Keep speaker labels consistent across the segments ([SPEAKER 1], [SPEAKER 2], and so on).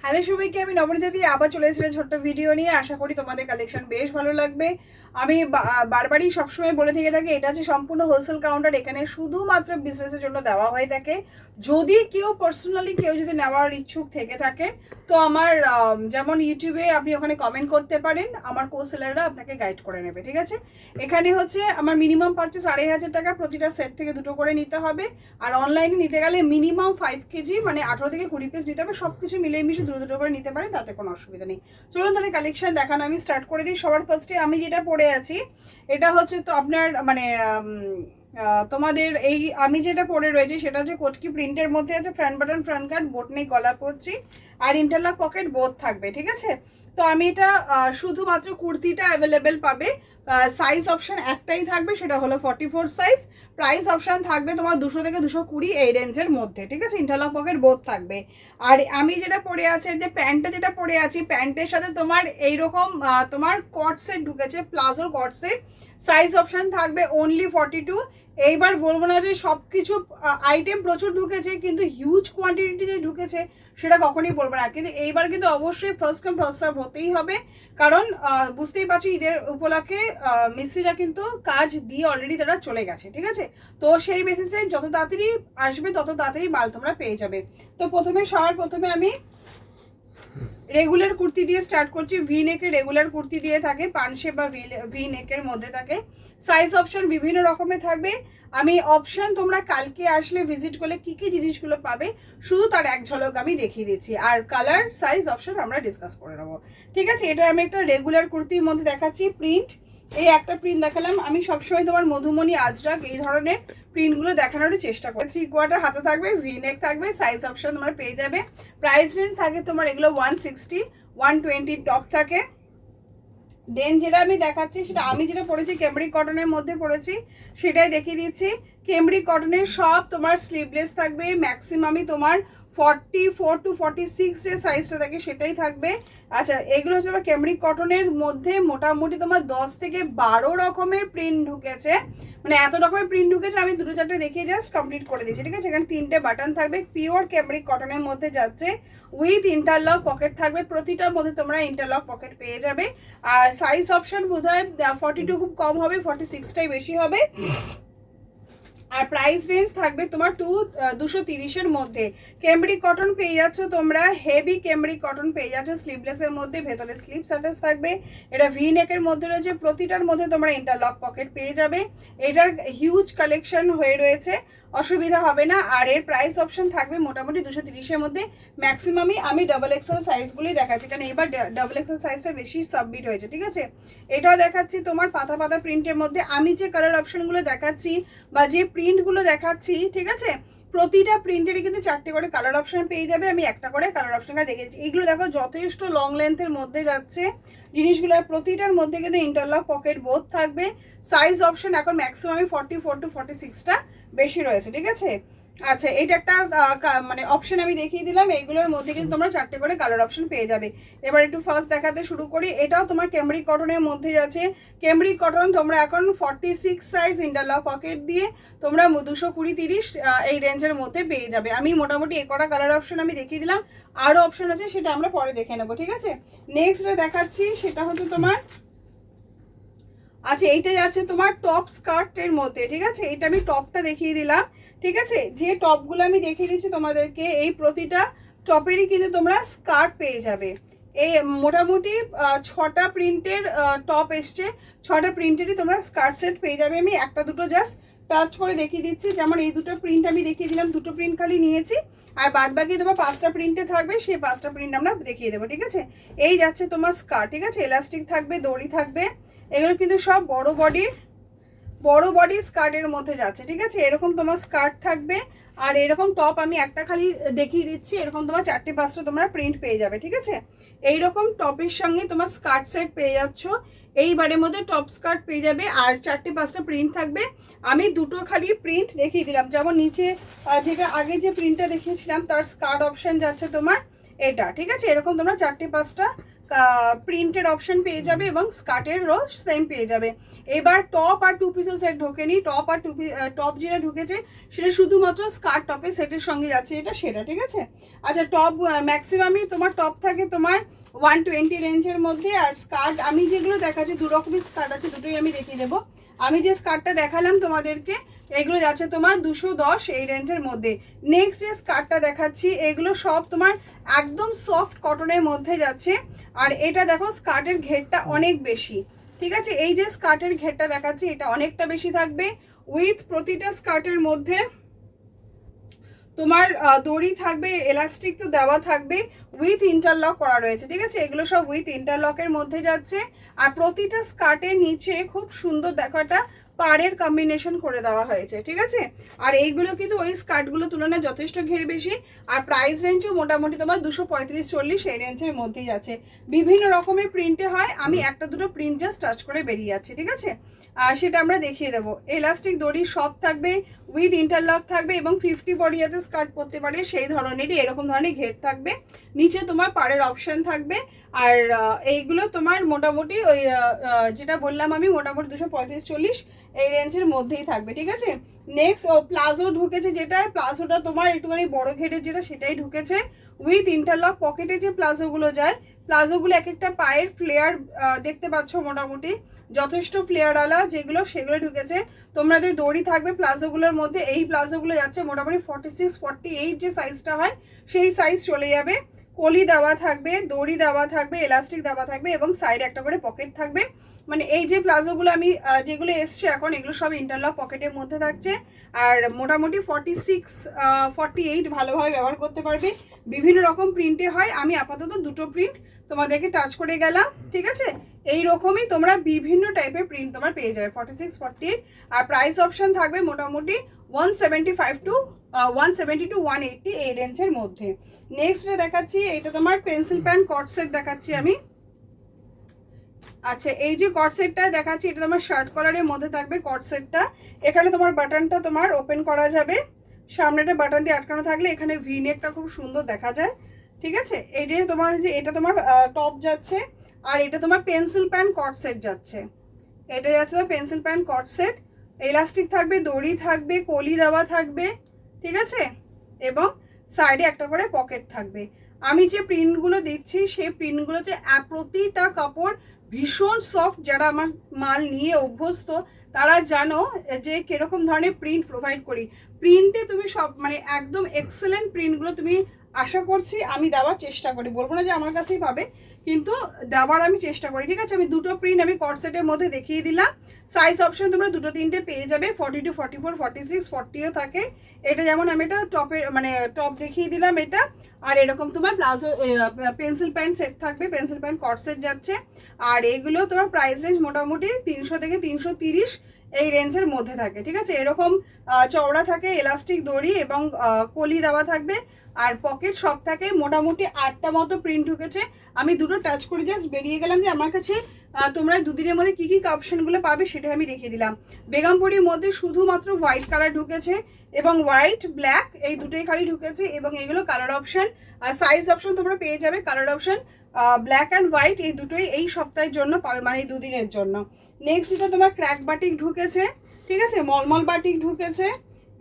[SPEAKER 1] Hello সবাইকে, আমি নবনীতা দিয়ে আবার চলে এসেছি ছোট্ট ভিডিও নিয়ে। আশা করি তোমাদের কালেকশন বেশ ভালো লাগবে। আমি বারবারই সবসময় বলে থেকে থাকি, এটা হচ্ছে সম্পূর্ণ হোলসেল কাউন্টার। এখানে শুধুমাত্র বিজনেসের জন্য দেওয়া হয়ে থাকে। যদি কেউ পার্সোনালি কেউ যদি নেওয়ার ইচ্ছুক থেকে থাকে, তো আমার যেমন ইউটিউবে আপনি ওখানে কমেন্ট করতে পারেন, আমার কোসেলাররা আপনাকে গাইড করে নেবে। ঠিক আছে, এখানে হচ্ছে আমার মিনিমাম পারচেস 2500 টাকা, প্রতিটা সেট থেকে দুটো করে নিতে হবে। আর অনলাইনে নিতে গেলে মিনিমাম 5 কেজি মানে 18 থেকে 20 পিস নিতে হবে। সব কিছু মিলিয়ে মিশে দুটো করে নিতে পারে, তাতে কোনো অসুবিধা নেই। চলুন তাহলে কালেকশন দেখানো আমি স্টার্ট করে দিই। সবার ফার্স্টে আমি যেটা পরে আছি, এটা হচ্ছে তো আপনার মানে তোমাদের এই আমি যেটা পরে রয়েছে সেটা হচ্ছে কোটকি প্রিন্টের মধ্যে আছে। Front button, front cut, boat neck, গলা পরছি আর ইন্টারলক পকেট বোথ থাকবে। ঠিক আছে, তো আমি এটা শুধুমাত্র কুর্তিটা অ্যাভেলেবেল পাবে। সাইজ অপশন একটাই থাকবে, সেটা হলো 44 সাইজ। প্রাইস অপশন থাকবে তোমার 200 থেকে 220 এই রেঞ্জের মধ্যে। ঠিক আছে, ইন্টারলক পকেট বোথ থাকবে। আর আমি যেটা পরে আছি, যে প্যান্টটা যেটা পরে আছি, প্যান্টের সাথে তোমার এইরকম তোমার কট সেট ঢুকেছে, প্লাজোর কট সেট। সাইজ অপশন থাকবে অনলি 42। এইবার বলবো না যে সব কিছু আইটেম প্রচুর ঢুকেছে, কিন্তু হিউজ কোয়ান্টিটিতে ঢুকেছে সেটা কখনই বলবো না। কিন্তু এইবার কিন্তু অবশ্যই ফার্স্ট কাম ফার্স্ট সার্ভ হতেই হবে, কারণ বুঝতেই পারছি ঈদের উপলক্ষে মিস্ত্রিরা কিন্তু কাজ দিয়ে অলরেডি তারা চলে গেছে। ঠিক আছে, তো সেই বেসিসে যত তাড়াতাড়ি আসবে তত তাড়াতাড়ি মাল তোমরা পেয়ে যাবে। তো সবার প্রথমে আমি রেগুলার কুর্তি দিয়ে স্টার্ট করছি। ভি নেকের রেগুলার কুর্তি দিয়ে থাকে, পানশে বা ভি নেকের মধ্যে থাকে। সাইজ অপশন বিভিন্ন রকমের থাকবে। আমি অপশন তোমরা কালকে আসলে ভিজিট করলে কি কি জিনিসগুলো পাবে শুধু তার এক ঝলক আমি দেখিয়ে দিচ্ছি, আর কালার সাইজ অপশন আমরা ডিসকাস করে নেবো। ঠিক আছে, এটা আমি একটা রেগুলার কুর্তির মধ্যে দেখাচ্ছি। প্রিন্ট এই একটা প্রিন্ট দেখালাম। আমি সবসময় তোমার মধুমণি, আজরাক এই ধরনের প্রিন্টগুলো দেখানোর চেষ্টা করছি। কোয়াটার হাতে থাকবে, ভি নেক থাকবে, সাইজ অপশন তোমরা পেয়ে যাবে। প্রাইস রেঞ্জ থাকে তোমার এগুলো 160, 120 টপ থাকে। দেন যেটা আমি দেখাচ্ছি, সেটা আমি যেটা পরেছি ক্যামব্রিক কটনের মধ্যে পরেছি, সেটাই দেখিয়ে দিচ্ছি। ক্যামব্রিক কটনের সব তোমার স্লিভলেস থাকবে। ম্যাক্সিমামই তোমার 44 to 46 যে সাইজটা থাকে সেটাই থাকবে। আচ্ছা, এগুলো হচ্ছে ক্যামব্রিক কটনের মধ্যে মোটামুটি তোমার 10 থেকে 12 রকমের প্রিন্ট ঢুকেছে। মানে এত রকমের প্রিন্ট ঢুকেছে, আমি দুটো চারটে দেখিয়ে জাস্ট কমপ্লিট করে দিচ্ছি। ঠিক আছে, এখানে 3টে বাটন থাকবে, পিওর ক্যামব্রিক কটনের মধ্যে যাচ্ছে, উইথ ইন্টারলক পকেট থাকবে। প্রতিটার মধ্যে তোমরা ইন্টারলক পকেট পেয়ে যাবে। আর সাইজ অপশন বোধহয় 42 খুব কম হবে, 46টাই বেশি হবে। আর প্রাইস রেঞ্জ থাকবে তোমার 230-এর মধ্যে। ক্যামব্রিক কটন পেয়ে যাচ্ছ তোমরা, হেভি ক্যামব্রিক কটন পেয়ে যাচ্ছ স্লিভলেসের মধ্যে, ভেতরে স্লিভস অ্যাটাচ থাকবে। এটা ভি নেকের মধ্যে রয়েছে, প্রতিটার মধ্যে তোমরা ইন্টারলক পকেট পেয়ে যাবে। এটার হিউজ কালেকশন হয়ে রয়েছে, অসুবিধা হবে না। আর এর প্রাইস অপশন থাকবে মোটামুটি 230-এর মধ্যে। ম্যাক্সিমামই আমি ডাবল এক্সেল সাইজগুলি দেখাচ্ছি, কারণ এবার ডাবল এক্সেল সাইজটা বেশি সাবমিট হয়েছে। ঠিক আছে, এটাও দেখাচ্ছি তোমার পাতা পাতা প্রিন্টের মধ্যে। আমি যে কালার অপশনগুলো দেখাচ্ছি বা যে প্রিন্টগুলো দেখাচ্ছি, ঠিক আছে, প্রতিটা প্রিন্টেরই কিন্তু 4টে করে কালার অপশন পেয়ে যাবে। আমি একটা করে কালার অপশনটা দেখেছি। এইগুলো দেখো যথেষ্ট লং লেন্থের মধ্যে যাচ্ছে জিনিসগুলো। প্রতিটার মধ্যে কিন্তু ইন্টারলক পকেট বোথ থাকবে। সাইজ অপশন এখন ম্যাক্সিমাম 44 to 46টা বেশি রয়েছে। ঠিক আছে, আচ্ছা, এটা একটা মানে অপশন আমি দেখিয়ে দিলাম। এইগুলোর মধ্যে কিন্তু তোমরা 4টে করে কালার অপশন পেয়ে যাবে। এবার একটু ফার্স্ট দেখাতে শুরু করি। এটাও তোমার ক্যামব্রিক কটনের মধ্যে যাচ্ছে। ক্যামব্রিক কটন তোমরা এখন 46 সাইজ ইন্টারলক পকেট দিয়ে তোমরা 220-30 এই রেঞ্জের মধ্যে পেয়ে যাবে। আমি মোটামুটি এ কটা কালার অপশন আমি দেখিয়ে দিলাম, আরও অপশন আছে সেটা আমরা পরে দেখে নেবো। ঠিক আছে, নেক্সট দেখাচ্ছি, সেটা হচ্ছে তোমার আচ্ছা, এইটা যাচ্ছে তোমার টপ স্কার্টের মধ্যে। ঠিক আছে, এটা আমি টপটা দেখিয়ে দিলাম। ঠিক আছে, যে টপগুলো আমি দেখিয়ে দিচ্ছি তোমাদেরকে, এই প্রতিটা টপেরই কিন্তু তোমরা স্কার্ট পেয়ে যাবে। এই মোটামুটি 6টা প্রিন্টের টপ এসছে, 6টা প্রিন্টেরই তোমরা স্কার্ট সেট পেয়ে যাবে। আমি একটা দুটো জাস্ট টাচ করে দেখিয়ে দিচ্ছি। যেমন এই দুটো প্রিন্ট আমি দেখিয়ে দিলাম, দুটো প্রিন্ট খালি নিয়েছি, আর বাদ বাকি তোমার 5টা প্রিন্টে থাকবে, সেই 5টা প্রিন্ট আমরা দেখিয়ে দেবো। ঠিক আছে, এই যাচ্ছে তোমার স্কার্ট। ঠিক আছে, এলাস্টিক থাকবে, দড়ি থাকবে। এগুলো কিন্তু সব বড় বডি স্কার্টের মধ্যে যাচ্ছে। ঠিক আছে, এরকম তোমার স্কার্ট থাকবে। আর এরকম টপ আমি একটা খালি দেখিয়ে দিচ্ছি, এরকম তোমার 4টে-5টা তোমরা প্রিন্ট পেয়ে যাবে। ঠিক আছে, এইরকম টপের সঙ্গে তোমার স্কার্ট সেট পেয়ে যাচ্ছ। এইবারের মধ্যে টপ স্কার্ট পেয়ে যাবে, আর 4টে-5টা প্রিন্ট থাকবে। আমি দুটো খালি প্রিন্ট দেখিয়ে দিলাম। যেমন নিচে যেটা আগে যে প্রিন্টটা দেখিয়েছিলাম, তার স্কার্ট অপশন যাচ্ছে তোমার এটা। ঠিক আছে, এরকম তোমরা 4টে-5টা প্রিন্টের অপশন পেয়ে যাবে এবং স্কার্টেরও সেম পেয়ে যাবে। এবার টপ আর টু পিসের সেট ঢোকেনি, টপ আর টপ যেটা ঢুকেছে সেটা শুধুমাত্র স্কার্ট টপের সেটের সঙ্গে যাচ্ছে, এটা সেটা, ঠিক আছে। আচ্ছা, টপ ম্যাক্সিমামই তোমার টপ থাকে তোমার 120 রেঞ্জের মধ্যে, আর স্কার্ট আমি যেগুলো দেখাচ্ছি দু রকমের স্কার্ট আছে, দুটোই আমি দেখিয়ে দেবো। আমি যে স্কার্টটা দেখালাম তোমাদেরকে এগুলো যাচ্ছে তোমার 210 এই রেঞ্জের মধ্যে। নেক্সট যে স্কার্টটা দেখাচ্ছি এগুলো সব তোমার একদম সফট কটনের মধ্যে যাচ্ছে, আর এটা দেখো স্কার্টের ঘেরটা অনেক বেশি, ঠিক আছে। এই যে স্কার্টের ঘেরটা দেখাচ্ছি এটা অনেকটা বেশি থাকবে, উইথ প্রতিটা স্কার্টের মধ্যে তোমার দড়ি থাকবে, এলাস্টিক তো দেওয়া থাকবে, উইথ ইন্টারলক করা রয়েছে, ঠিক আছে। এগুলো সব উইথ ইন্টারলকের মধ্যে যাচ্ছে, আর প্রতিটা স্কার্টের নিচে খুব সুন্দর দেখো একটা পাড়ের কম্বিনেশন করে দেওয়া হয়েছে, ঠিক আছে। আর এইগুলো কিন্তু ওই স্কার্টগুলো তুলনায় যথেষ্ট ঘের বেশি, আর প্রাইস রেঞ্জও মোটামুটি তোমার 235-40 এই রেঞ্জের মধ্যেই যাচ্ছে। বিভিন্ন রকমের প্রিন্টে হয়, আমি একটা দুটো প্রিন্ট জাস্ট টাচ করে বেরিয়ে যাচ্ছি, ঠিক আছে। আর সেটা আমরা দেখিয়ে দেবো। এলাস্টিক দড়ি সব থাকবে, উইথ ইন্টারলক থাকবে, এবং 50 বডি যাতে স্কার্ট পরতে পারে সেই ধরনেরই এরকম ধরনের ঘের থাকবে, নিচে তোমার পাড়ের অপশন থাকবে। আর এইগুলো তোমার মোটামুটি ওই যেটা বললাম আমি মোটামুটি 235-40 এই রেঞ্জের মধ্যেই থাকবে, ঠিক আছে। নেক্সট প্লাজো ঢুকেছে, যেটা প্লাজোটা তোমার একটুখানি বড় ঘেরের যেটা সেটাই ঢুকেছে, উইথ ইন্টারলক পকেটে যে প্লাজোগুলো যায়, প্লাজোগুলো এক একটা পায়ের ফ্লেয়ার দেখতে পাচ্ছ, মোটামুটি যথেষ্ট ফ্লেয়ারওয়ালা যেগুলো সেগুলো ঢুকেছে। তোমাদের দড়ি থাকবে প্লাজোগুলোর মধ্যে, এই প্লাজোগুলো যাচ্ছে মোটামুটি 46-48 যে সাইজটা হয় সেই সাইজ চলে যাবে। কলি দেওয়া থাকবে, দড়ি দেওয়া থাকবে, এলাস্টিক দেওয়া থাকবে, এবং সাইডে একটা করে পকেট থাকবে। মানে এই যে প্লাজোগুলো আমি যেগুলো এসছে এখন এগুলো সব ইন্টারলক পকেটের মধ্যে থাকছে, আর মোটামুটি 46-48 ভালোভাবে ব্যবহার করতে পারবে। বিভিন্ন রকম প্রিন্টে হয়, আমি আপাতত দুটো প্রিন্ট তোমাদেরকে টাচ করে গেলাম, ঠিক আছে। এই রকমই তোমরা বিভিন্ন টাইপের প্রিন্ট তোমরা পেয়ে যাবে 46-48, আর প্রাইস অপশন থাকবে মোটামুটি 170 to 180 এই রেঞ্জের মধ্যে। নেক্সট দেখাচ্ছি, এটা তোমার পেন্সিল প্যান্ট কট সেট দেখাচ্ছি আমি। আচ্ছা, এই যে কট সেটটা দেখাচ্ছি এটা তোমার শার্ট কলারের মধ্যে থাকবে কট সেটটা। এখানে তোমার বাটনটা তোমার ওপেন করা যাবে, সামনেটা বাটন দিয়ে আটকানো থাকলে এখানে ভি নেকটা খুব সুন্দর দেখা যায়, ঠিক আছে। এই যে তোমার যে এটা তোমার টপ যাচ্ছে, আর এটা তোমার পেন্সিল প্যান্ট কট সেট যাচ্ছে, এটা যাচ্ছে তোমার পেন্সিল প্যান্ট কট সেট। এলাস্টিক থাকবে, দড়ি থাকবে, কলি দেওয়া থাকবে, ঠিক আছে, এবং সাইডে একটা করে পকেট থাকবে। আমি যে প্রিন্টগুলো দিচ্ছি সেই প্রিন্টগুলোতে প্রতিটা কাপড় ভীষণ সফট, যারা আমার মাল নিয়ে অভ্যস্ত তারা জানো যে কিরকম ধরনের প্রিন্ট প্রোভাইড করি। প্রিন্টে তুমি সব মানে একদম এক্সেলেন্ট প্রিন্টগুলো তুমি আশা করছি আমি দেওয়ার চেষ্টা করি, বলবো না যে আমার কাছেই পাবে, কিন্তু দেওয়ার আমি চেষ্টা করি, ঠিক আছে। আমি দুটো প্রিন্ট আমি কট সেটের মধ্যে দেখিয়ে দিলাম। সাইজ অপশন তোমরা দুটো তিনটে পেয়ে যাবে, 42-44, 46, 40ও থাকে। এটা যেমন আমি এটা টপের মানে টপ দেখিয়ে দিলাম এটা, আর এরকম তোমার প্লাজো পেন্সিল প্যান্ট সেট থাকবে, পেন্সিল প্যান্ট কট সেট যাচ্ছে। আর এগুলো তোমার প্রাইস রেঞ্জ মোটামুটি 300 থেকে 330 এই রেঞ্জের মধ্যে থাকে, ঠিক আছে। এরকম চওড়া থাকে, এলাস্টিক দড়ি এবং কলি দেওয়া থাকবে, আর পকেট সব থাকে। মোটামুটি 8টা মতো প্রিন্ট ঢুকেছে, আমি দুটো টাচ করে জাস্ট বেরিয়ে গেলাম যে আমার কাছে তোমরা দুদিনের মধ্যে কি কি অপশনগুলো পাবে সেটা আমি দেখিয়ে দিলাম। বেগমপুরির মধ্যে শুধুমাত্র হোয়াইট কালার ঢুকেছে, এবং হোয়াইট ব্ল্যাক এই দুটোই খালি ঢুকেছে, এবং এগুলো কালার অপশন আর সাইজ অপশন তোমরা পেয়ে যাবে। Colour option black and white এই দুটোই এই সপ্তাহের জন্য পাবে, মানে এই দুদিনের জন্য। নেক্সট এটা তোমার ক্র্যাক বাটিক ঢুকেছে, ঠিক আছে, মলমল বাটিক ঢুকেছে।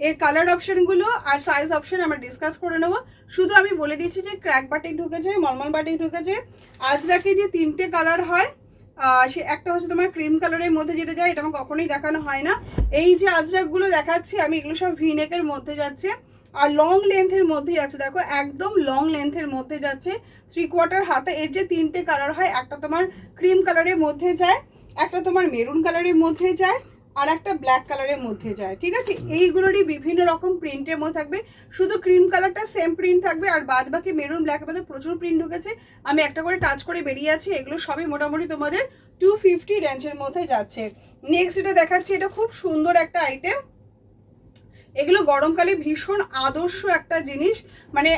[SPEAKER 1] এর কালার অপশনগুলো আর সাইজ অপশন আমরা ডিসকাস করে নেবো, শুধু আমি বলে দিচ্ছি যে ক্র্যাক বাটিক ঢুকেছে, মলমল বাটিক ঢুকেছে। আজরাকে যে 3টে কালার হয়, সে একটা হচ্ছে তোমার ক্রিম কালারের মধ্যে যেটা যায়, এটা আমার কখনোই দেখানো হয় না। এই যে আজরাকগুলো দেখাচ্ছি আমি এগুলো সব ভি নেকের মধ্যে যাচ্ছে, আর লং লেন্থের মধ্যে যাচ্ছে, দেখো একদম লং লেন্থের মধ্যে যাচ্ছে, 3/4 হাতে। এর যে 3টে কালার হয়, একটা তোমার ক্রিম কালারের মধ্যে যায়, একটা তোমার মেরুন কালারের মধ্যে যায়, আর একটা ব্ল্যাক কালারের মধ্যে যায়, ঠিক আছে। এইগুলোরই বিভিন্ন রকম প্রিন্টের মধ্যে থাকবে, শুধু ক্রিম কালারটা সেম প্রিন্ট থাকবে, আর বাদ বাকি মেরুন ব্ল্যাকের মধ্যে প্রচুর প্রিন্ট ঢুকেছে। আমি একটা করে টাচ করে বেরিয়ে আছি, এগুলো সবই মোটামুটি তোমাদের 250 রেঞ্জের মধ্যে যাচ্ছে। নেক্সট এটা দেখাচ্ছি, এটা খুব সুন্দর একটা আইটেম, এগুলো গরমকালে ভীষণ আদর্শ একটা জিনিস, মানে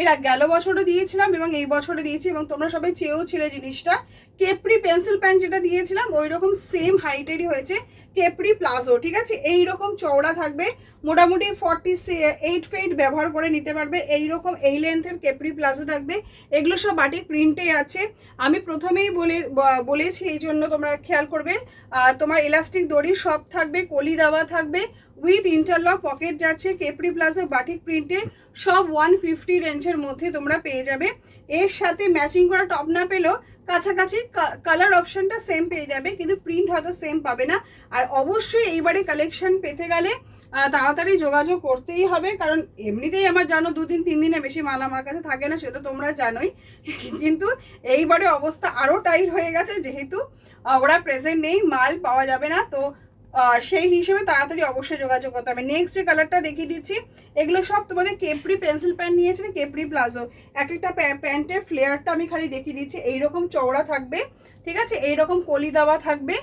[SPEAKER 1] এরা গেল বছরও দিয়েছিলাম এবং এই বছরে দিয়েছি, এবং তোমরা সবাই চেয়েও ছিলে জিনিসটা। কেপরি পেন্সিল প্যান্ট যেটা দিয়েছিলাম ওই রকম সেম হাইটেরই হয়েছে, কেপরি প্লাজো, ঠিক আছে। এই রকম চওড়া থাকবে, মোটামুটি 48 ফিট ব্যবহার করে নিতে পারবে। এইরকম এই লেন্থের কেপরি প্লাজো থাকবে, এগুলো সব বাটিক প্রিন্টে আছে। আমি প্রথমেই বলেছি, এই জন্য তোমরা খেয়াল করবে। তোমার ইলাস্টিক দড়ি সব থাকবে, কলি দেওয়া থাকবে, উইথ ইন্টারলক পকেট যাচ্ছে। কেপরি প্লাজো বাটিক প্রিন্টে সব 150 রেঞ্জের মধ্যে তোমরা পেয়ে যাবে। এর সাথে ম্যাচিং করা টপ না পেলেও কাছাকাছি কালার অপশনটা সেম পেয়ে যাবে, কিন্তু প্রিন্ট হয়তো সেম পাবে না। আর অবশ্যই এইবারে কালেকশন পেতে গেলে তাড়াতাড়ি যোগাযোগ করতেই হবে, কারণ এমনিতেই আমার জানো 2-3 দিনের বেশি মাল আমার কাছে থাকে না, সেটা তোমরা জানোই। কিন্তু এইবারে অবস্থা আরও টাইট হয়ে গেছে, যেহেতু ওরা প্রেজেন্ট নেই, মাল পাওয়া যাবে না। তো সেই হিসেবে তাড়াতাড়ি অবশ্যই যোগাযোগ করতে হবে। নেক্সট যে কালারটা দেখিয়ে দিচ্ছি, এগুলো সব তোমাদের কেপরি পেন্সিল প্যান্ট নিয়েছে, কেপরি প্লাজো। এক একটা প্যান্টের ফ্লেয়ারটা আমি খালি দেখিয়ে দিচ্ছি, এইরকম চওড়া থাকবে, ঠিক আছে, এইরকম কলি দেওয়া থাকবে,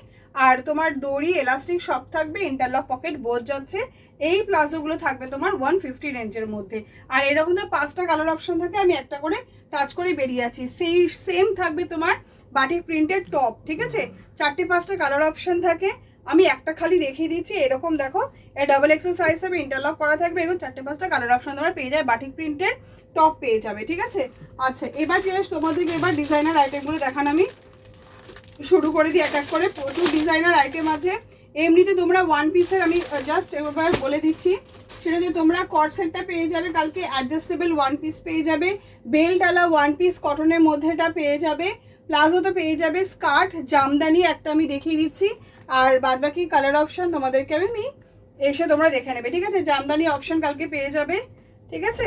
[SPEAKER 1] আর তোমার দড়ি এলাস্টিক সব থাকবে, ইন্টারলক পকেট বোঝ যাচ্ছে। এই প্লাজোগুলো থাকবে তোমার 150 রেঞ্জের মধ্যে। আর এরকম তো 5টা কালার অপশন থাকে, আমি একটা করে টাচ করে বেরিয়ে আছি। সেই সেম থাকবে তোমার বাটিক প্রিন্টের টপ, ঠিক আছে, 4-5টা কালার অপশন থাকে। আমি একটা খালি দেখিয়ে দিচ্ছি, এরকম দেখো, ডাবল এক্সেল সাইজ থাকবে, ইন্টারলক করা থাকবে, এরকম 4-5টা কালার অপশন তোমরা পেয়ে যাবে, বাটিক প্রিন্টের টপ পেয়ে যাবে, ঠিক আছে। আচ্ছা, এবার তোমাদেরকে এবার ডিজাইনার আইটেমগুলো দেখান। আমি শুরু করে দিই এক এক করে। প্রচুর ডিজাইনার আইটেম আছে। এমনিতে তোমরা ওয়ান পিসের আমি জাস্ট এবার বলে দিচ্ছি, সেটা যে তোমরা কট সেটটা পেয়ে যাবে কালকে, অ্যাডজাস্টেবল ওয়ান পিস পেয়ে যাবে, বেল্টওয়ালা ওয়ান পিস কটনের মধ্যেটা পেয়ে যাবে, প্লাজো তো পেয়ে যাবে, স্কার্ট, জামদানি একটা আমি দেখিয়ে দিচ্ছি, আর বাদ বাকি কালার অপশন তোমাদেরকে আমি এসে তোমরা দেখে নেবে, ঠিক আছে। জামদানি অপশন কালকে পেয়ে যাবে, ঠিক আছে।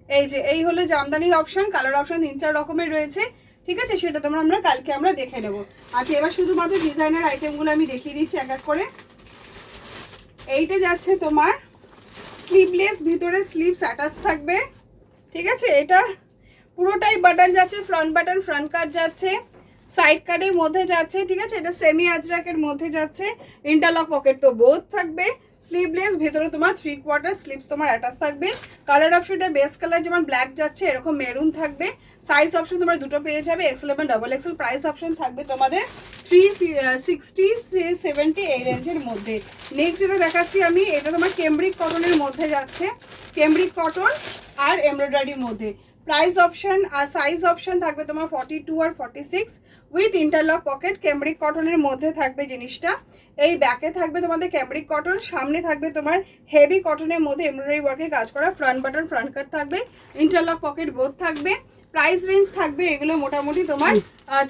[SPEAKER 1] এই যে এই হলো জামদানির অপশন, কালার অপশন 3-4 রকমের রয়েছে, ঠিক আছে, সেটা আমরা কালকে আমরা দেখে নেব। আচ্ছা, এবার শুধুমাত্র ডিজাইনার আইটেমগুলো আমি দেখিয়ে দিচ্ছি এক এক করে। এইটা যাচ্ছে তোমার স্লিভলেস, ভিতরে স্লিভস অ্যাটাচ থাকবে, ঠিক আছে। এটা পুরোটাই বাটন যাচ্ছে, ফ্রন্ট বাটন, ফ্রন্ট কাট যাচ্ছে, সাইড কাটের মধ্যে যাচ্ছে, ঠিক আছে। এটা সেমি আজরাকের মধ্যে যাচ্ছে, ইন্টারলক পকেট তো বোথ থাকবে, স্লিভলেস, ভেতরে তোমার 3/4 স্লিভস তোমার অ্যাটাচ থাকবে। কালার অপশনটা বেস কালার যেমন ব্ল্যাক যাচ্ছে, এরকম মেরুন থাকবে। সাইজ অপশন তোমরা দুটো পেয়ে যাবে, এক্সেল এবং ডাবল এক্সেল। প্রাইস অপশন থাকবে তোমাদের 360-370 এই রেঞ্জের মধ্যে। নেক্সট যেটা দেখাচ্ছি আমি, এটা তোমার কেমব্রিক কটনের মধ্যে যাচ্ছে, কেমব্রিক কটন আর এমব্রয়ডারির মধ্যে। প্রাইস অপশন আর সাইজ অপশন থাকবে তোমার 42 আর 46, উইথ ইন্টারলক পকেট। কেমব্রিক কটনের মধ্যে থাকবে জিনিসটা। এই ব্যাকে থাকবে তোমাদের ক্যামব্রিক কটন, সামনে থাকবে তোমার হেভি কটনের মধ্যে এমব্রয়ডারি ওয়ার্কের কাজ করা, ফ্রন্ট বাটন, ফ্রন্ট কাট থাকবে, ইন্টারলক পকেট বোথ থাকবে। প্রাইস রেঞ্জ থাকবে এগুলো মোটামুটি তোমার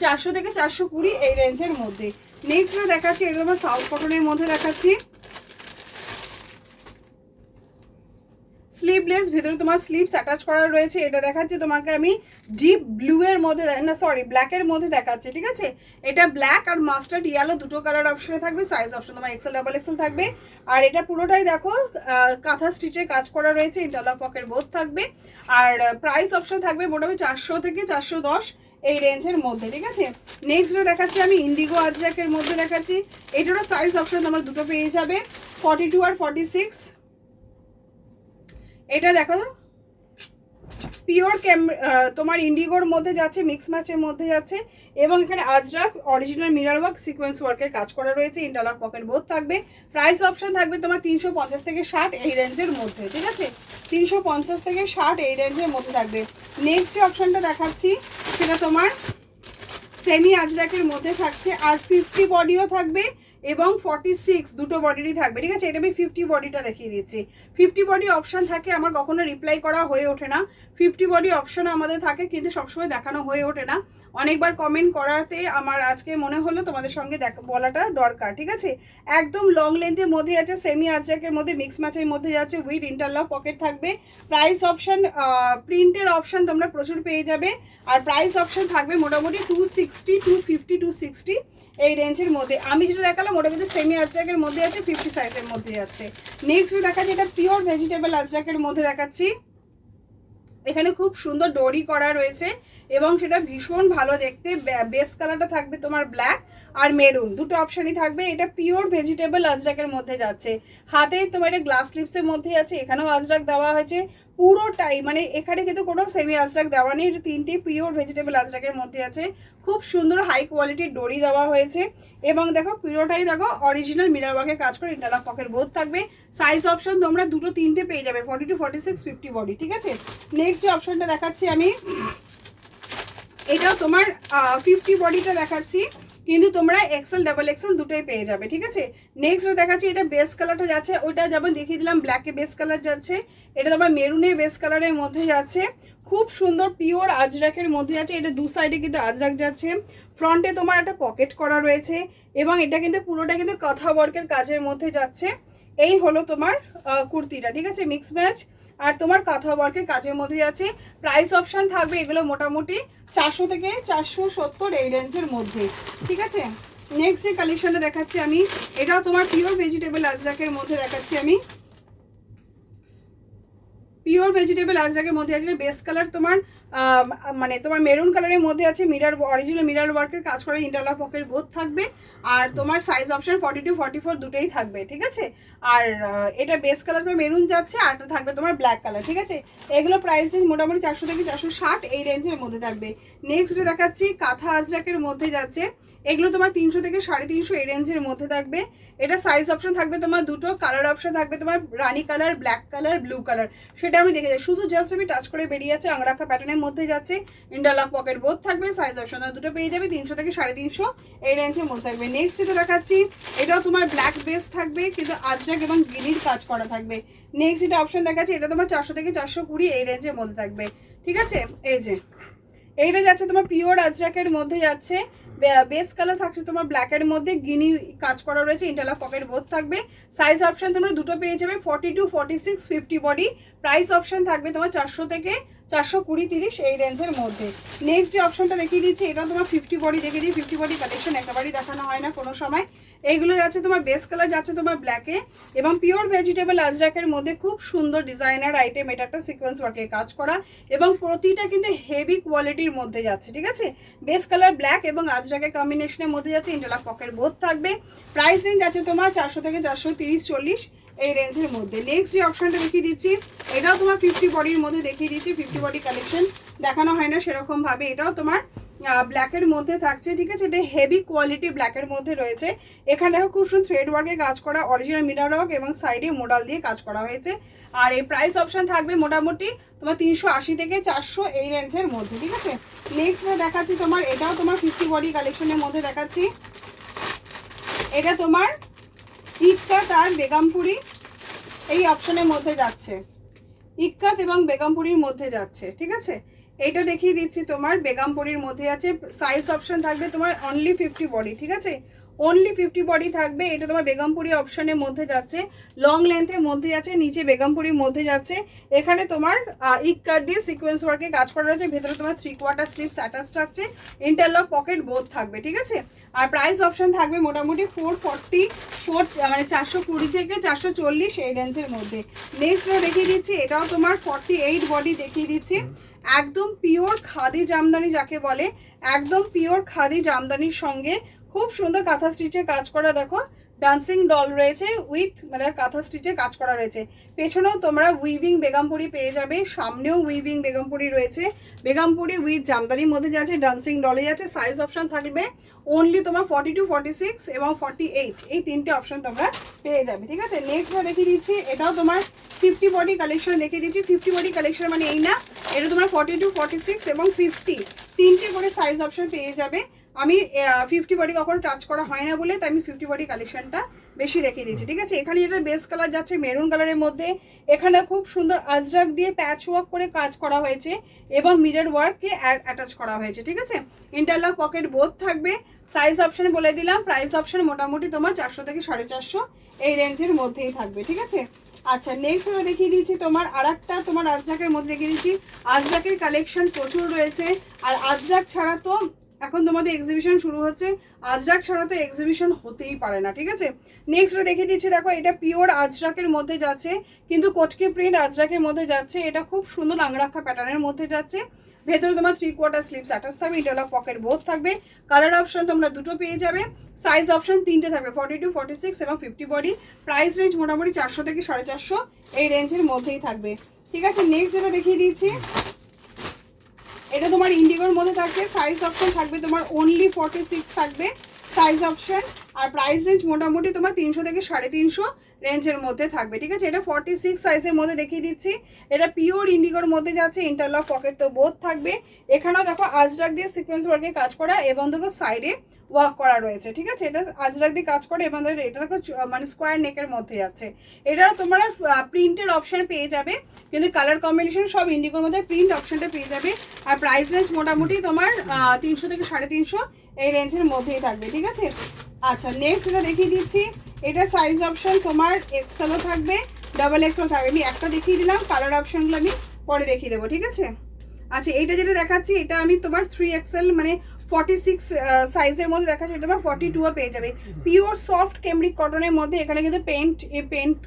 [SPEAKER 1] 400 থেকে 420 এই রেঞ্জের মধ্যে। নেক্সট দেখাচ্ছি, এটা তোমার সাউথ কটনের মধ্যে দেখাচ্ছি, স্লিভলেস, ভিতরে তোমার স্লিভস অ্যাটাচ করা রয়েছে। এটা দেখাচ্ছি তোমাকে আমি ডিপ ব্লু এর মধ্যে, না সরি ব্ল্যাকের মধ্যে দেখাচ্ছি, ঠিক আছে। এটা ব্ল্যাক আর মাস্টার্ড ইয়েলো দুটো কালার অপশনে থাকবে। সাইজ অপশন তোমার এক্সেল ডাবল এক্সেল থাকবে। আর এটা পুরোটাই দেখো কাঁথা স্টিচের কাজ করা রয়েছে, ইন্টারলক পকেট বোথ থাকবে। আর প্রাইস অপশন থাকবে মোটামুটি 400 থেকে 410 এই রেঞ্জের মধ্যে, ঠিক আছে। নেক্সট দেখাচ্ছি আমি ইন্ডিগো আজরাকের মধ্যে দেখাচ্ছি। এটারও সাইজ অপশন তোমরা দুটো পেয়ে যাবে, 42 আর 46। এটা দেখো পিওর তোমার ইন্ডিগোর মধ্যে যাচ্ছে, মিক্স ম্যাচের মধ্যে যাচ্ছে, এবং এখানে Ajrak original mirror work sequence ওয়ার্কের কাজ করা রয়েছে, ইন্টারলক পকেট বোথ থাকবে। প্রাইস অপশন থাকবে তোমার 350 থেকে 60 এই রেঞ্জের মধ্যে, ঠিক আছে। 350 থেকে 60 এই রেঞ্জের মধ্যে থাকবে। নেক্সট যে অপশনটা দেখাচ্ছি সেটা তোমার সেমি আজরাকের মধ্যে থাকছে, আর 50 বডিও থাকবে এবং 46 দুটো বডিরই থাকবে, ঠিক আছে। এটা আমি 50 বডিটা দেখিয়ে দিচ্ছি। 50 বডি অপশন থাকে, আমার কখনো রিপ্লাই করা হয়ে ওঠে না। 50 বডি অপশন আমাদের থাকে, কিন্তু সবসময় দেখানো হয়ে ওঠে না। অনেকবার কমেন্ট করাতে আমার আজকে মনে হলো তোমাদের সঙ্গে বলাটা দরকার, ঠিক আছে। একদম লং লেন্থের মধ্যে আছে, সেমি আজরাকের মধ্যে, মিক্স ম্যাচের মধ্যে যাচ্ছে, উইথ ইন্টারলক পকেট থাকবে। প্রাইস অপশন প্রিন্টের অপশন তোমরা প্রচুর পেয়ে যাবে। আর প্রাইস অপশন থাকবে মোটামুটি 260, 250, 260 এই রেঞ্জের মধ্যে। আমি যেটা দেখালাম ওটার মধ্যে সেমি আজরাকের মধ্যে আছে, 50 সাইজের মধ্যে যাচ্ছে। নেক্সট দেখাচ্ছি এটা পিওর ভেজিটেবল আজরাকের মধ্যে দেখাচ্ছি। এখানে খুব সুন্দর ডরি করা রয়েছে এবং সেটা ভীষণ ভালো দেখতে। বেস কালারটা থাকবে তোমার ব্ল্যাক আর মেরুন, দুটো অপশনই থাকবে। এটা পিওর ভেজিটেবল আজরাকের মধ্যে যাচ্ছে। হাতে তোমার এটা গ্লাস স্লিপসের মধ্যে আছে, এখানেও আজরাক দেওয়া হয়েছে। পুরোটাই মানে এখানে কিন্তু কোনো সেমি আজরাক দেওয়া নেই, তিনটি পিওর ভেজিটেবল আজরাকের মধ্যে আছে। খুব সুন্দর হাই কোয়ালিটির ডরি দেওয়া হয়েছে এবং দেখো পুরোটাই দেখো অরিজিনাল মিরর ওয়ার্কের কাজ করে ইন্টারলক পকেট বোথ থাকবে। সাইজ অপশন তোমরা দুটো তিনটে পেয়ে যাবে, 42, 46, 50 বডি, ঠিক আছে। নেক্সট যে অপশনটা দেখাচ্ছি আমি, এটাও তোমার 50 বডিটা দেখাচ্ছি, কিন্তু তোমরা এক্সেল ডাবল এক্সেল দুটোই পেয়ে যাবে, ঠিক আছে। নেক্সট দেখাচ্ছি, এটা বেস কালারটা যাচ্ছে, ওইটা যেমন দেখিয়ে দিলাম ব্ল্যাকে বেস কালার যাচ্ছে, এটা তোমার মেরুনে বেস কালারের মধ্যে যাচ্ছে। খুব সুন্দর পিওর আজরাকের মধ্যে যাচ্ছে, এটা দু সাইডে কিন্তু আজরাক যাচ্ছে, ফ্রন্টে তোমার একটা পকেট করা রয়েছে এবং এটা কিন্তু পুরোটা কিন্তু কাঁথা ওয়ার্কের কাজের মধ্যে যাচ্ছে। এই হলো তোমার কুর্তিটা, ঠিক আছে, মিক্স ম্যাচ আর তোমার কাঁথা ওয়ার্কের কাজের মধ্যে যাচ্ছে। প্রাইস অপশন থাকবে এগুলো মোটামুটি 400 থেকে 470 এই রেঞ্জের মধ্যে, ঠিক আছে। নেক্সট যে কালেকশনটা দেখাচ্ছি আমি, এটাও তোমার পিওর ভেজিটেবল আজরাকের মধ্যে দেখাচ্ছি আমি। পিওর ভেজিটেবল আজরাকের মধ্যে আছে, বেস কালার তোমার মানে তোমার মেরুন কালারের মধ্যে আছে, মিরর অরিজিনাল মিরর ওয়ার্কের কাজ করে ইন্টারলক পকেট বোথ থাকবে আর তোমার সাইজ অপশন 42, 44 দুটোই থাকবে, ঠিক আছে। আর এটা বেস কালার তোমার মেরুন যাচ্ছে আর থাকবে তোমার ব্ল্যাক কালার, ঠিক আছে। এগুলো প্রাইস রেঞ্জ মোটামুটি 400 থেকে 460 এই রেঞ্জের মধ্যে থাকবে। নেক্সট দেখাচ্ছি কাঁথা আজরাকের মধ্যে যাচ্ছে, এগুলো তোমার 300 থেকে 350 এই রেঞ্জের মধ্যে থাকবে। এটা সাইজ অপশন থাকবে তোমার দুটো, কালার অপশন থাকবে তোমার রানি colour, black colour, blue colour, সেটা আমি দেখে যাই। শুধু জাস্ট আমি টাচ করে বেরিয়ে যাচ্ছে, আংরাখা প্যাটার্নের মধ্যে যাচ্ছে, ইন্টারলক পকেট বোথ থাকবে। সাইজ অপশন দুটো পেয়ে যাবে 300 থেকে 350 এই রেঞ্জের মধ্যে থাকবে। নেক্সট যেটা দেখাচ্ছি, এটাও তোমার ব্ল্যাক বেস থাকবে কিন্তু আজরাক এবং গিনির কাজ করা থাকবে। নেক্সট যেটা অপশন দেখাচ্ছি, এটা তোমার 400 থেকে 420 এই রেঞ্জের মধ্যে থাকবে, ঠিক আছে। এই যে এইটা যাচ্ছে তোমার পিওর আজরাকের মধ্যে যাচ্ছে, বেস কালার থাকছে তোমার ব্ল্যাকের মধ্যে, গিনি কাজ করা রয়েছে, ইন্টারলক পকেট বোথ থাকবে। সাইজ অপশন তোমরা দুটো পেয়ে যাবে, 42, 46, 50 বডি। প্রাইস অপশন থাকবে তোমার 400 থেকে 420, 30 এই রেঞ্জের মধ্যে। নেক্সট যে অপশনটা দেখিয়ে দিচ্ছি, এটা তোমার 50 বডি দেখিয়ে দিই। 50 বডি কালেকশন একেবারেই দেখানো হয় না কোনো সময়। এইগুলো যাচ্ছে তোমার বেস কালার যাচ্ছে তোমার ব্ল্যাকে এবং পিওর ভেজিটেবল আজরাকের মধ্যে খুব সুন্দর ডিজাইনার আইটেম, এটা একটা সিকোয়েন্স ওয়ার্কে কাজ করা এবং প্রতিটা কিন্তু হেভি কোয়ালিটির মধ্যে যাচ্ছে, ঠিক আছে। বেস কালার ব্ল্যাক এবং আজরাকের কম্বিনেশনের মধ্যে যাচ্ছে, ইন্টারলক পকেট বোথ থাকবে। প্রাইস রেঞ্জ আছে তোমার 400 থেকে 430, 40 এই রেঞ্জের মধ্যে। নেক্সট যে অপশনটা দেখিয়ে দিচ্ছি, এটাও তোমার 50 বডির মধ্যে দেখিয়ে দিচ্ছি। 50 বডি কালেকশন দেখানো হয় না সেরকম ভাবে, এটাও তোমার ব্ল্যাকের মধ্যে থাকছে, ঠিক আছে। এটা হেভি কোয়ালিটি ব্ল্যাকের মধ্যে রয়েছে। এখানে দেখো খুব সুন্দর থ্রেড ওয়ার্কে কাজ করা, অরিজিনাল মিরর ওয়ার্ক এবং সাইডে মোডাল দিয়ে কাজ করা হয়েছে। আর এই প্রাইস অপশন থাকবে মোটামুটি তোমার 380 থেকে 400 এই রেঞ্জের মধ্যে, ঠিক আছে। নেক্সট দেখাচ্ছি তোমার, এটাও তোমার 50 বডি কালেকশনের মধ্যে দেখাচ্ছি। এটা তোমার ইক্কাত আর বেগমপুরি এই অপশনের মধ্যে যাচ্ছে, ইক্কাত এবং বেগমপুরির মধ্যে যাচ্ছে, ঠিক আছে। এইটা দেখিয়ে দিচ্ছি তোমার বেগমপুরির মধ্যে আছে। সাইজ অপশন থাকবে তোমার অনলি 50 বডি, ঠিক আছে, অনলি 50 বডি থাকবে। এটা তোমার বেগমপুরি অপশনের মধ্যে যাচ্ছে, লং লেন্থের মধ্যে যাচ্ছে, নিচে বেগমপুরির মধ্যে যাচ্ছে। এখানে তোমার ইক্কাত দিয়ে সিকোয়েন্স ওয়ার্কে কাজ করা রয়েছে, ভেতরে তোমার 3/4 স্লিভস অ্যাটাচ থাকছে, ইন্টারলক পকেট বোথ থাকবে, ঠিক আছে। আর প্রাইস অপশন থাকবে মোটামুটি 444 মানে 420 থেকে 440 এই রেঞ্জের মধ্যে। নেক্সট দেখিয়ে দিচ্ছি, এটাও তোমার 48 বডি দেখিয়ে দিচ্ছি। একদম পিওর খাদি জামদানি যাকে বলে, একদম পিওর খাদি জামদানির সঙ্গে খুব সুন্দর কাঁথা স্টিচের কাজ করা, দেখো ডান্সিং ডল রয়েছে উইথ মানে কাঁথা স্টিচের কাজ করা রয়েছে। পেছনেও তোমরা উইভিং বেগমপুরি পেয়ে যাবে, সামনেও উইভিং বেগমপুরি রয়েছে। বেগমপুরি উইথ জামদানির মধ্যে যাচ্ছে, ডান্সিং ডলে যাচ্ছে। সাইজ অপশন থাকবে অনলি তোমার 42, 46 এবং 48 এই তিনটে অপশন তোমরা পেয়ে যাবে, ঠিক আছে। নেক্সট দেখিয়ে দিচ্ছি, এটাও তোমার 50 বডি কালেকশন দেখিয়ে দিচ্ছি। 50 বডি কালেকশন মানে এই না, এটা তোমার 42, 46 এবং 50 তিনটে করে সাইজ অপশন পেয়ে যাবে। আমি 50 বডি কখনো টাচ করা হয় না বলে তাই আমি 50 বডি কালেকশনটা বেশি দেখিয়ে দিচ্ছি, ঠিক আছে। এখানে যেটা বেস কালার যাচ্ছে মেরুন কালারের মধ্যে, এখানে খুব সুন্দর আজরাক দিয়ে প্যাচ ওয়ার্ক করে কাজ করা হয়েছে এবং মিরর ওয়ার্ককে অ্যাটাচ করা হয়েছে, ঠিক আছে। ইন্টারলক পকেট বোথ থাকবে। সাইজ অপশন বলে দিলাম, প্রাইস অপশন মোটামুটি তোমার 400 থেকে 450 এই রেঞ্জের মধ্যেই থাকবে, ঠিক আছে। আচ্ছা নেক্সট আমরা দেখিয়ে দিচ্ছি তোমার আরেকটা তোমার আজরাকের মধ্যে দেখিয়ে দিচ্ছি। আজরাকের কালেকশন প্রচুর রয়েছে, আর আজরাক ছাড়া তো এখন তোমাদের এক্সিবিশন শুরু হচ্ছে, আজরাক ছাড়া তো এক্সিবিশন হতেই পারে না, ঠিক আছে। নেক্সট দেখিয়ে দিচ্ছি, দেখো এটা পিওর আজরাকের মধ্যে যাচ্ছে কিন্তু কটকি প্রিন্ট আজরাকের মধ্যে যাচ্ছে। এটা খুব সুন্দর আংরাখা প্যাটার্নের মধ্যে যাচ্ছে, ভেতরে তোমার 3/4 স্লিভস অ্যাটাচ থাকবে, ইন্টারলক পকেট বোথ থাকবে। কালার অপশন তোমরা দুটো পেয়ে যাবে, সাইজ অপশন তিনটে থাকবে 42, 46 এবং 50 বডি। প্রাইস রেঞ্জ মোটামুটি 400 থেকে 450 এই রেঞ্জের মধ্যেই থাকবে। ঠিক আছে, নেক্সট যেটা দেখিয়ে দিচ্ছি, এটা তোমার ইন্ডিগোর মধ্যে থাকবে, সাইজ অপশন থাকবে তোমার অনলি 46 থাকবে সাইজ অপশন, আর প্রাইস রেঞ্জ মোটামুটি তোমার 300 থেকে 350 রেঞ্জের মধ্যে থাকবে। ঠিক আছে, এটা 46 সাইজের মধ্যে দেখিয়ে দিচ্ছি। এটা পিওর ইন্ডিগোর মধ্যে যাচ্ছে, ইন্টারলক পকেট তো বোথ থাকবে। এখানেও দেখো আজরাক দিয়ে সিকোয়েন্স ওয়ার্কে কাজ করা এবং দেখো সাইডে ওয়ার্ক করা রয়েছে। ঠিক আছে, এটা আজরাক দিয়ে কাজ করে এবং এটা দেখো মানে স্কোয়ার নেকের মধ্যে যাচ্ছে। এটা তোমরা প্রিন্টের অপশন পেয়ে যাবে, কিন্তু কালার কম্বিনেশন সব ইন্ডিগোর মধ্যে প্রিন্ট অপশনটা পেয়ে যাবে। আর প্রাইস রেঞ্জ মোটামুটি তোমার 300 থেকে 350 এই রেঞ্জের মধ্যেই থাকবে। ঠিক আছে, আচ্ছা নেক্সট এটা দেখিয়ে দিচ্ছি। এটা সাইজ অপশন তোমার এক্সেলও থাকবে, ডাবল এক্সেল থাকবে। আমি একটা দেখিয়ে দিলাম, কালার অপশনগুলো আমি পরে দেখিয়ে দেবো। ঠিক আছে, আচ্ছা এইটা যেটা দেখাচ্ছি এটা আমি তোমার 3XL মানে 46 সাইজের মধ্যে দেখাচ্ছি, এটা তোমার 42ও পেয়ে যাবে। পিওর সফট ক্যামব্রিক কটনের মধ্যে এখানে কিন্তু পেন্ট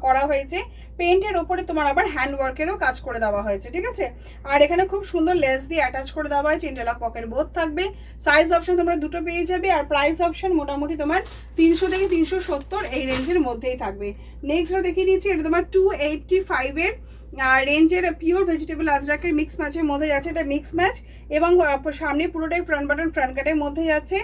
[SPEAKER 1] করা হয়েছে, পেন্টের ওপরে তোমার আবার হ্যান্ড ওয়ার্কেরও কাজ করে দেওয়া হয়েছে। ঠিক আছে, আর এখানে খুব সুন্দর লেস দিয়ে অ্যাটাচ করে দেওয়া হয়েছে, ইন্টারলক পকেট বোথ থাকবে। সাইজ অপশন তোমরা দুটো পেয়ে যাবে, আর প্রাইস অপশন মোটামুটি তোমার 300 থেকে 370 এই রেঞ্জের মধ্যেই থাকবে। নেক্সট দেখিয়ে দিচ্ছি, এটা তোমার 285 এর রেঞ্জের পিওর ভেজিটেবল আজরাকের মিক্স ম্যাচের মধ্যে যাচ্ছে। এটা মিক্স ম্যাচ এবং সামনে পুরোটাই ফ্রন্ট বাটন ফ্রন্ট কাটের মধ্যে যাচ্ছে।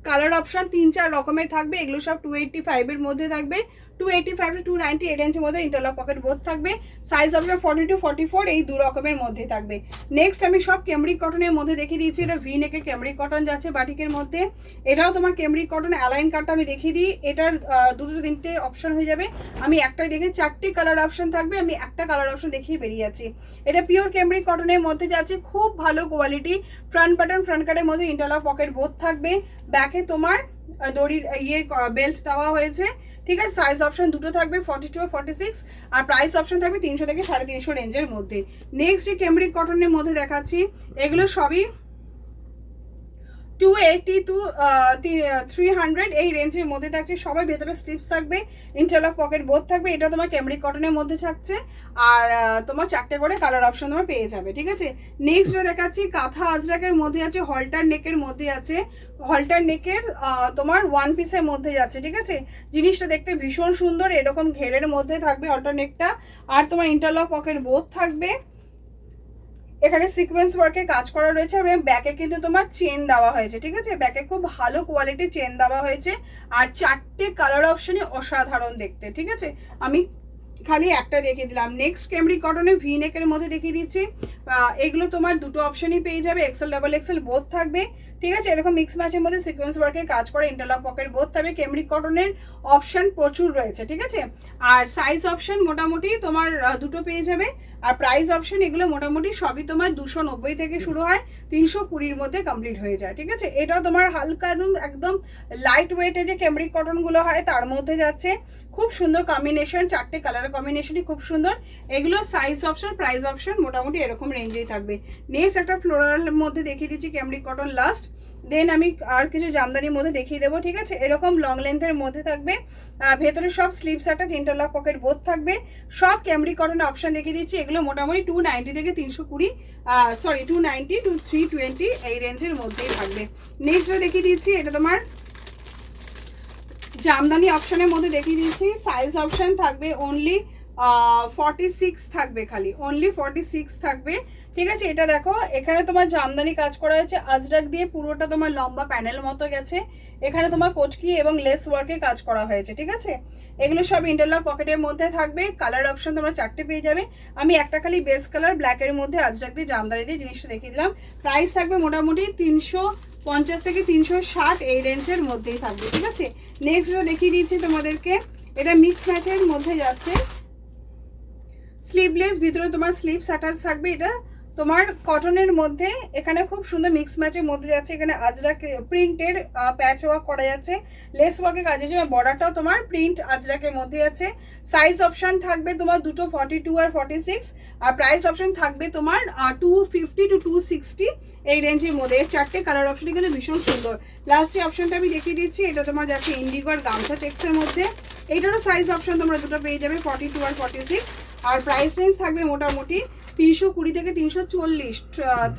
[SPEAKER 1] কালার অপশন 3-4 রকমের থাকবে, এগুলো সব 285 এর মধ্যে থাকবে। 285 টু 290 এই রেঞ্জের মধ্যে ইন্টারলক পকেট বোথ থাকবে। সাইজ অপশন 40 টু 44 এই দু রকমের মধ্যে থাকবে। নেক্সট আমি সব ক্যামব্রিক কটনের মধ্যে দেখিয়ে দিচ্ছি। এটা ভি নেকের ক্যামব্রিক কটন যাচ্ছে বাটিকের মধ্যে, এটাও তোমার ক্যামব্রিক কটন। অ্যালাইন কাটটা আমি দেখিয়ে দিই, এটার দুটো তিনটে অপশন হয়ে যাবে, আমি একটাই দেখে 4টে কালার অপশন থাকবে, আমি একটা কালার অপশন দেখিয়ে বেরিয়ে যাচ্ছি। এটা পিওর ক্যামব্রিক কটনের মধ্যে যাচ্ছে, খুব ভালো কোয়ালিটি। ফ্রন্ট বাটন ফ্রন্ট কাটের মধ্যে ইন্টারলক পকেট বোথ থাকবে, ব্যাকে তোমার দড়ি বেল্ট দেওয়া হয়েছে। ঠিক আছে, সাইজ অপশন দুটো থাকবে 42 আর 46, আর প্রাইস অপশন থাকবে 300 থেকে 350 রেঞ্জের মধ্যে। নেক্সট যে ক্যামব্রিক কটনের মধ্যে দেখাচ্ছি, এগুলো সবই 280 টু 300 এই রেঞ্জের মধ্যে থাকছে। সবাই ভেতরে স্লিপস থাকবে, ইন্টারলক পকেট বোথ থাকবে। এটা তোমার ক্যামব্রিক কটনের মধ্যে থাকছে, আর তোমার 4টে করে কালার অপশন তোমার পেয়ে যাবে। ঠিক আছে, নেক্সট দেখাচ্ছি কাঁথা আজরাকের মধ্যে আছে, হলটার নেকের মধ্যে আছে। হলটার নেকের তোমার ওয়ান পিসের মধ্যে যাচ্ছে। ঠিক আছে, জিনিসটা দেখতে ভীষণ সুন্দর, এরকম ঘেরের মধ্যে থাকবে হলটার নেকটা, আর তোমার ইন্টারলক পকেট বোথ থাকবে। এখানে সিকোয়েন্স ওয়ার্কে কাজ করা রয়েছে এবং ব্যাকে কিন্তু তোমার চেন দেওয়া হয়েছে। ঠিক আছে, ব্যাকে খুব ভালো কোয়ালিটির চেন দেওয়া হয়েছে, আর 4টে কালার অপশনই অসাধারণ দেখতে। ঠিক আছে, আমি খালি একটা দেখিয়ে দিলাম। নেক্সট ক্যামব্রিক কটনের ভি নেকের মধ্যে দেখিয়ে দিচ্ছি। এগুলো তোমার দুটো অপশনই পেয়ে যাবে, এক্সেল ডাবল এক্সেল বোথ থাকবে। ঠিক আছে, এরকম মিক্স ম্যাচের মধ্যে সিকোয়েন্স ওয়ার্কে কাজ করে, ইন্টারলক পকেট বোথ থাকবে। ক্যামব্রিক কটনের অপশন প্রচুর রয়েছে। ঠিক আছে, আর সাইজ অপশন মোটামুটি তোমার দুটো পেয়ে যাবে, আর প্রাইস অপশন এগুলো মোটামুটি সবই তোমার 290 থেকে শুরু হয়, 320-র মধ্যে কমপ্লিট হয়ে যায়। ঠিক আছে, এটাও তোমার হালকা একদম লাইট ওয়েটে যে ক্যামব্রিক কটনগুলো হয় তার মধ্যে যাচ্ছে। খুব সুন্দর কম্বিনেশন, 4টে কালার কম্বিনেশনই খুব সুন্দর। এগুলো সাইজ অপশন প্রাইস অপশন মোটামুটি এরকম রেঞ্জেই থাকবে। নেক্সট একটা ফ্লোরাল মধ্যে দেখিয়ে দিচ্ছি ক্যামব্রিক কটন লাস্ট, দেন আমি আর কিছু জামদানির মধ্যে দেখিয়ে দেবো। ঠিক আছে, এরকম লং লেন্থের মধ্যে থাকবে, ভেতরে সব স্লিপস একটা ইন্টারলক পকেট বোথ থাকবে। সব ক্যামব্রিক কটন অপশন দেখিয়ে দিচ্ছি, এগুলো মোটামুটি 290 থেকে 320 290 টু 320 এই রেঞ্জের মধ্যেই থাকবে। নেক্সটটা দেখিয়ে দিচ্ছি, এটা তোমার জামদানি অপশনের মধ্যে দেখিয়ে দিচ্ছি। সাইজ অপশন থাকবে অনলি 46 থাকবে, খালি অনলি 46 থাকবে। ঠিক আছে, এটা দেখো এখানে তোমার জামদানি কাজ করা হয়েছে আজরাক দিয়ে, পুরোটা তোমার লম্বা প্যানেল মতো গেছে। এখানে তোমার কোচকি এবং লেস ওয়ার্কে কাজ করা হয়েছে। ঠিক আছে, এগুলো সব ইন্টারলক পকেটের মধ্যে থাকবে। কালার অপশন তোমরা 4টে পেয়ে যাবে, আমি একটা খালি বেস কালার ব্ল্যাকের মধ্যে আজরাক দিয়ে জামদানি দিয়ে জিনিসটা দেখিয়ে দিলাম। প্রাইস থাকবে মোটামুটি 350 থেকে 360 এই রেঞ্জের মধ্যেই থাকবে। ঠিক আছে, নেক্সট দেখিয়ে দিচ্ছি তোমাদেরকে, এটা মিক্স ম্যাচের মধ্যে যাচ্ছে, স্লিভলেস, ভিতরে তোমার স্লিভস অ্যাটাচ থাকবে। এটা তোমার কটনের মধ্যে, এখানে খুব সুন্দর মিক্স ম্যাচের মধ্যে যাচ্ছে। এখানে আজরাক প্রিন্টের প্যাচ ওয়ার্ক করা যাচ্ছে, লেস ওয়ার্কের কাজ আছে, বর্ডারটাও তোমার প্রিন্ট আজরাকের মধ্যে আছে। সাইজ অপশন থাকবে তোমার দুটো 42 আর 46, আর প্রাইস অপশন থাকবে তোমার 250 টু 260 এই রেঞ্জের মধ্যে। 4টে কালার অপশনই কিন্তু ভীষণ সুন্দর। লাস্ট যে অপশনটা আমি দেখিয়ে দিচ্ছি, এটা তোমার যাচ্ছে ইন্ডিগো আর গামছা টেক্সের মধ্যে। এইটারও সাইজ অপশন তোমরা দুটো পেয়ে যাবে 42 আর 46, আর প্রাইস রেঞ্জ থাকবে মোটামুটি 320 থেকে 340,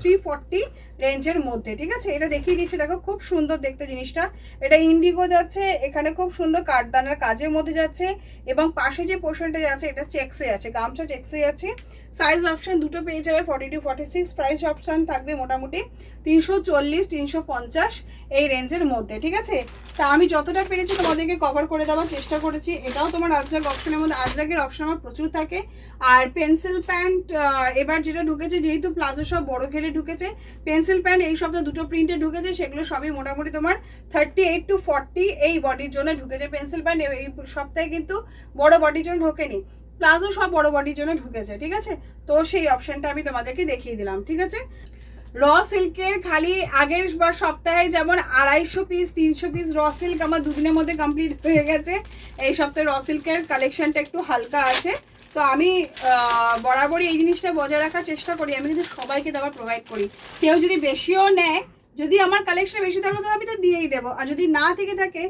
[SPEAKER 1] 340 রেঞ্জের মধ্যে। ঠিক আছে, এটা দেখিয়ে দিচ্ছি, দেখো খুব সুন্দর দেখতে জিনিসটা। এটা ইন্ডিগো যাচ্ছে, এখানে খুব সুন্দর কাঠদানার কাজের মধ্যে যাচ্ছে, এবং পাশে যে পোর্শনটা যাচ্ছে এটা চেক্সে আছে, গামছা চেক্সে আছে। সাইজ অপশন দুটো পেয়ে যাবে 40 to 46। প্রাইস অপশন থাকবে মোটামুটি 340, 350 এই রেঞ্জের মধ্যে। ঠিক আছে, তা আমি যতটা পেরেছি তোমাদেরকে কভার করে দেওয়ার চেষ্টা করেছি। এটাও তোমার আজরাক অপশনের মধ্যে, আজরাকের অপশন আমার প্রচুর থাকে। আর পেন্সিল প্যান্ট এবার যেটা ঢুকেছে, যেহেতু প্লাজো সব বড় ঘেরে ঢুকেছে, পেন্সিল প্যান্ট এই সপ্তাহে দুটো প্রিন্টে ঢুকেছে, সেগুলো সবই মোটামুটি তোমার 38 to 40 এই বডির জন্য ঢুকেছে। পেন্সিল প্যান্ট এই সপ্তাহে কিন্তু বড় বডির জন্য ঢোকেনি, প্লাজো সব বড় বডির জন্য ঢুকেছে। ঠিক আছে, তো সেই অপশনটা আমি তোমাদেরকে দেখিয়ে দিলাম। ঠিক আছে, র সিল্কের খালি আগের বার সপ্তাহে যেমন 250 পিস 300 পিস র সিল্ক আমার দুদিনের মধ্যে কমপ্লিট হয়ে গেছে, এই সপ্তাহে র সিল্কের কালেকশনটা একটু হালকা আছে। তো আমি বরাবরই এই জিনিসটা বজায় রাখার চেষ্টা করি, আমি কিন্তু সবাইকে দেওয়া প্রোভাইড করি। কেউ যদি বেশিও নেয়, যদি আমার কালেকশন বেশি থাকলে তো আমি তো দিয়েই দেবো, আর যদি না থেকে থাকে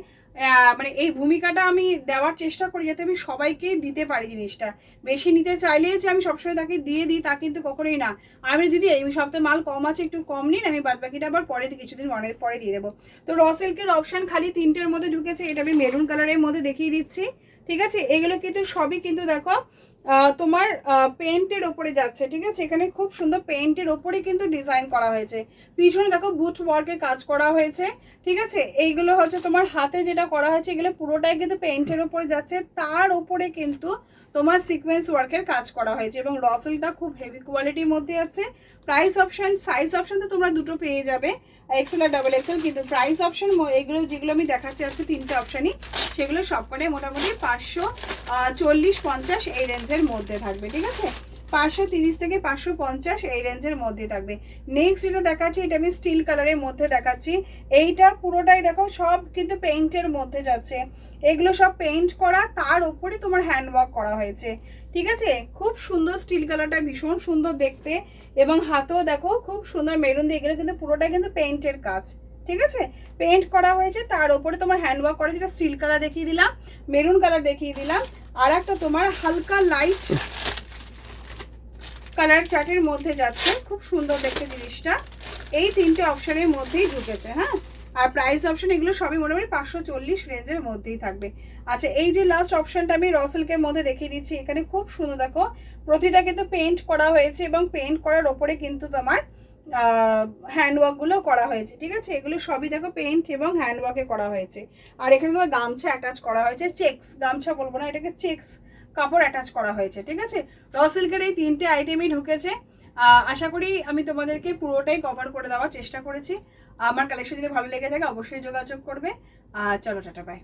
[SPEAKER 1] মানে এই ভূমিকাটা আমি দেওয়ার চেষ্টা করি যাতে আমি সবাইকে দিতে পারি জিনিসটা। বেশি নিতে চাইলে যে আমি সবসময় তাকে দিয়ে দিই তা কিন্তু কখনোই না। আমি দিদি এই সপ্তাহে মাল কম আছে, একটু কম নিন, আমি বাদ বাকিটা আবার পরে কিছুদিন পরে দিয়ে দেবো। তো র সিল্কের অপশান খালি 3টের মধ্যে ঢুকেছে, এটা আমি মেরুন কালারের মধ্যে দেখিয়ে দিচ্ছি। ঠিক আছে, এগুলো কিন্তু সবই কিন্তু দেখো তোমার পেইন্টের ওপরে যাচ্ছে। ঠিক আছে, এখানে খুব সুন্দর পেইন্টের ওপরে কিন্তু ডিজাইন করা হয়েছে, পিছনে দেখো বুট ওয়ার্কের কাজ করা হয়েছে। ঠিক আছে, এইগুলো হচ্ছে তোমার হাতে যেটা করা হয়েছে, এগুলো পুরোটাই কিন্তু পেইন্টের ওপরে যাচ্ছে, তার ওপরে কিন্তু তোমার সিকোয়েন্স ওয়ার্কের কাজ করা হয়েছে, এবং রসেলটা খুব হেভি কোয়ালিটির মধ্যে আছে। প্রাইস অপশন, সাইজ অপশন তো তোমরা দুটো পেয়ে যাবে, এক্সেল আর ডাবল এক্সেল, কিন্তু প্রাইস অপশন এগুলো যেগুলো আমি দেখাচ্ছি আজকে 3টে অপশানই, সেগুলো সবকটাই মোটামুটি 540-50 এই রেঞ্জের মধ্যে থাকবে। ঠিক আছে, 530 থেকে 550 এই রেঞ্জের মধ্যে থাকবে। নেক্সট যেটা দেখাচ্ছি, এটা আমি স্টিল কালারের মধ্যে দেখাচ্ছি। এইটা পুরোটাই দেখো সব কিন্তু পেইন্টের মধ্যে যাচ্ছে, এগুলো সব পেইন্ট করা, তার উপরে তোমার হ্যান্ড ওয়ার্ক করা হয়েছে। ঠিক আছে, খুব সুন্দর স্টিল কালারটা, ভীষণ সুন্দর দেখতে, এবং হাতেও দেখো খুব সুন্দর মেরুন দিয়ে, এগুলো কিন্তু পুরোটাই কিন্তু পেইন্টের কাজ। ঠিক আছে, পেইন্ট করা হয়েছে, তার উপরে তোমার হ্যান্ড ওয়ার্ক করা, যেটা স্টিল কালার দেখিয়ে দিলাম, মেরুন কালার দেখিয়ে দিলাম, আর একটা তোমার হালকা লাইট কালার চার্টের মধ্যে যাচ্ছে, খুব সুন্দর দেখতে জিনিসটা। এই 3টে অপশনের মধ্যেই ঢুকেছে। হ্যাঁ, আর প্রাইস অপশন এগুলো সবই মোটামুটি 540 রেঞ্জের মধ্যেই থাকবে। আচ্ছা, এই যে লাস্ট অপশনটা আমি র সিল্কের মধ্যে দেখিয়ে দিচ্ছি, এখানে খুব সুন্দর দেখো প্রতিটা কিন্তু পেইন্ট করা হয়েছে, এবং পেইন্ট করার ওপরে কিন্তু তোমার হ্যান্ডওয়ার্কগুলো করা হয়েছে। ঠিক আছে, এগুলো সবই দেখো পেইন্ট এবং হ্যান্ডওয়ার্কে করা হয়েছে। আর এখানে তোমার গামছা অ্যাটাচ করা হয়েছে, চেক্স গামছা বলবো না, এটাকে চেক্স কাপড় অ্যাটাচ করা হয়েছে। ঠিক আছে, র সিল্কের এই 3টে আইটেমই ঢুকেছে। আশা করি আমি তোমাদেরকে পুরোটাই কভার করে দেওয়ার চেষ্টা করেছি। আমার কালেকশন যদি ভালো লেগে থাকে অবশ্যই যোগাযোগ করবে। চলো, টাটা, বাই।